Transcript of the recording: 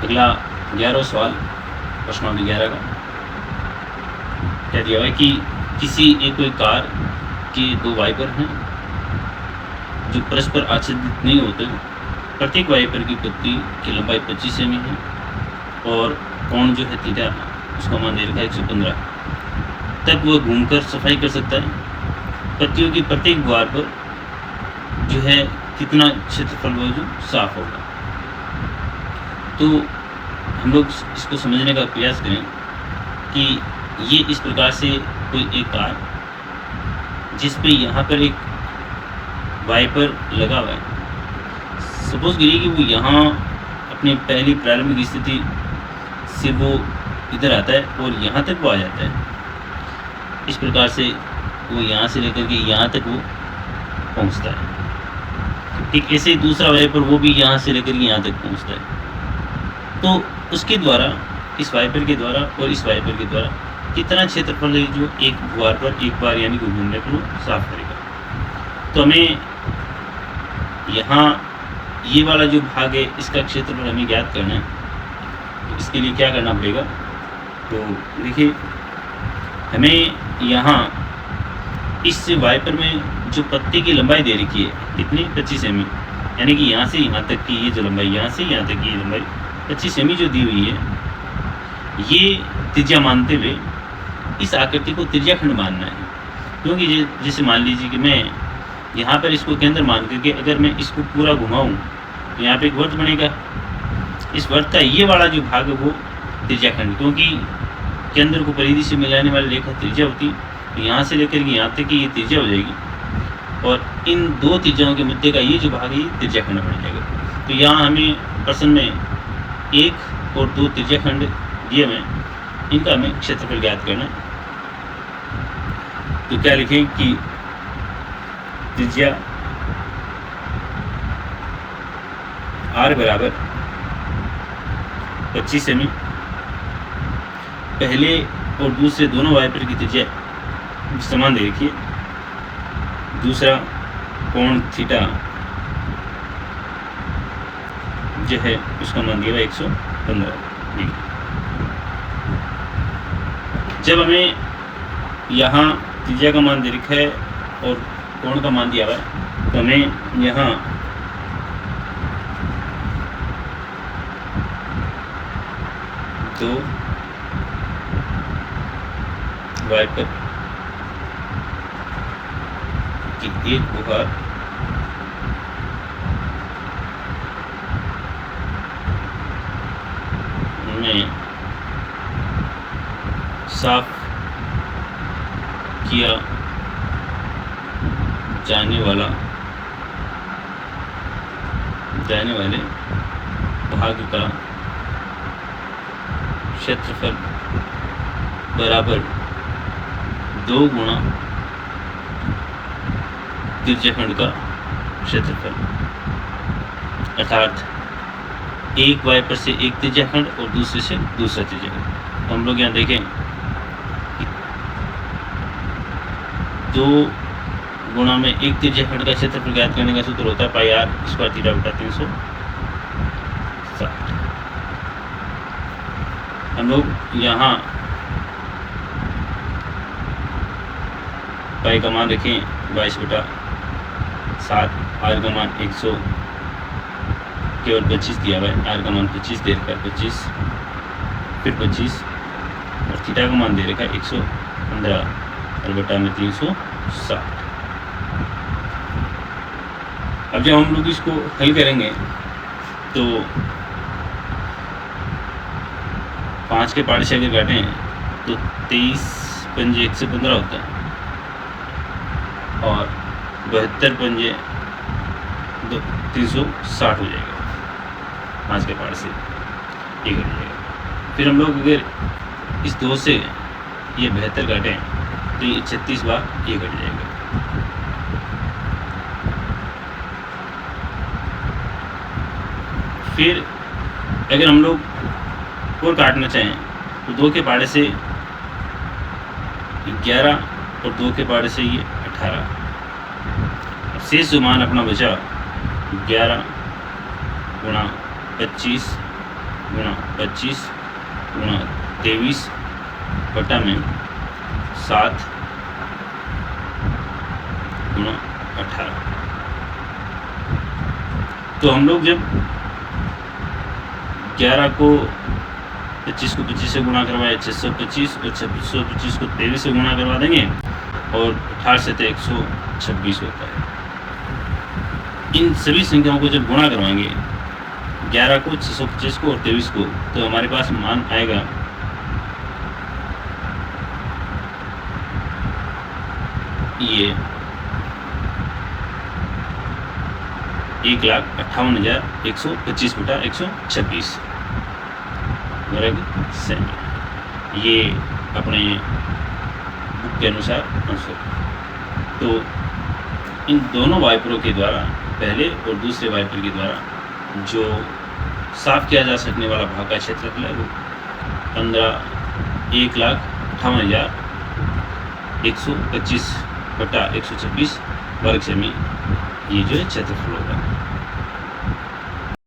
अगला 11वां सवाल, प्रश्न नंबर 11 का क्या दिया हुआ है कि किसी एक कोई कार के दो वाइपर हैं जो परस्पर आच्छादित नहीं होते। प्रत्येक वाइपर की पत्ती की लंबाई 25 सेमी है और कोण जो है थीटा, उसका मान दे रखा है 115 तक वह घूमकर सफाई कर सकता है। पत्तियों की प्रत्येक द्वार पर जो है कितना क्षेत्रफल वो जो साफ होगा। तो हम लोग इसको समझने का प्रयास करें कि ये इस प्रकार से कोई एक कार जिस पे यहाँ पर एक वाइपर लगा हुआ है, सपोज करिए कि वो यहाँ अपनी पहली प्रारंभिक स्थिति से वो इधर आता है और यहाँ तक वो आ जाता है। इस प्रकार से वो यहाँ से लेकर के यहाँ तक वो पहुँचता है। ठीक ऐसे ही दूसरा वाइपर वो भी यहाँ से लेकर के यहाँ तक पहुँचता है। तो उसके द्वारा, इस वाइपर के द्वारा और इस वाइपर के द्वारा कितना क्षेत्रफल है जो एक द्वार पर एक बार यानी कि घूमने पर वो साफ करेगा। तो हमें यहाँ ये वाला जो भाग है इसका क्षेत्रफल हमें ज्ञात करना है। तो इसके लिए क्या करना पड़ेगा, तो देखिए हमें यहाँ इस वाइपर में जो पत्ती की लंबाई दे रखी है कितनी 25 सेमी, यानी कि यहाँ से यहाँ तक की ये जो लंबाई, यहाँ से यहाँ तक की ये लंबाई 25 सेमी जो दी हुई है, ये त्रिज्या मानते हुए इस आकृति को त्रिज्याखंड मानना है। क्योंकि जैसे मान लीजिए कि मैं यहाँ पर इसको केंद्र मान करके अगर मैं इसको पूरा घुमाऊँ तो यहाँ पे एक वर्त बनेगा। इस वर्त का ये वाला जो भाग है वो त्रिज्याखंड, क्योंकि केंद्र को परिधि से मिलाने वाली रेखा त्रिज्या होती है। तो यहाँ से लेकर के यहाँ तक की ये त्रिज्या हो जाएगी और इन दो त्रिज्याओं के मध्य का ये जो भाग है ये त्रिज्याखंड बन जाएगा। तो यहाँ हमें प्रश्न में 1 और 2 त्रिज्याखंड दिए हुए, इनका हमें क्षेत्रफल ज्ञात करना है। तो क्या लिखें कि त्रिज्या r बराबर 25 सेमी, पहले और दूसरे दोनों वाइपर की त्रिज्या समान दे रखिए। दूसरा कोण थीटा जो है उसका मान दिया हुआ 115 डिग्री। जब हमें यहाँ त्रिज्या का मान दे रखा है और कोण का मान दिया हुआ है, तो हमें यहाँ दो वाइपर की एक बुखार में साफ किया जाने वाले भाग का क्षेत्रफल बराबर 2 गुणा त्रिज्याखंड का क्षेत्रफल, अर्थात एक वाइपर से एक त्रिज्याखंड और दूसरे से दूसरा त्रिज्याखंड। तो हम लोग यहाँ देखें 2 गुणा में एक त्रिज्याखंड का क्षेत्रफल ज्ञात करने का सूत्र होता है पाई r स्क्वायर थीटा बटा 360। हम लोग यहाँ पाई का मान रखें 22 बटा 7, r का मान 100 केवल 25 दिया हुआ है, r का मान 25 दे रखा है, 25 फिर 25 और थीटा का मान दे रखा है 115 और बटा में 360। अब जब हम लोग इसको हल करेंगे तो 5 के पार्ट से अगर काटें तो 23 पंजे 115 होता है और 72 पंजे 360 हो जाएगा। 5 के पार्ट से ये कट जाएगा। फिर हम लोग अगर इस 2 से ये 72 काटें तो ये 36 बार ये कट जाएगा। फिर अगर हम लोग और काटना चाहें तो 2 के पाड़े से 11 और 2 के पाड़े से ये 18। शेष जो मान अपना बचा 11 गुणा 25 गुणा 25 गुणा 23 बटा में 7 गुणा 18। तो हम लोग जब 11 को 25 को 25 से गुणा करवाए 625 और 625 को 23 से गुणा करवा देंगे और 18 से तो 126 होता है। इन सभी संख्याओं को जब गुणा करवाएंगे 11 को 625 को और 23 को, तो हमारे पास मान आएगा ये 1,58,125 बटा 126 वर्ग सेमी। ये अपने बुक के अनुसार आंसर। तो इन दोनों वाइपरों के द्वारा, पहले और दूसरे वाइपर के द्वारा जो साफ किया जा सकने वाला भाग का क्षेत्रफल है वो 1,58,125 बटा 126 वर्ग सेमी ये जो है क्षेत्रफल होगा।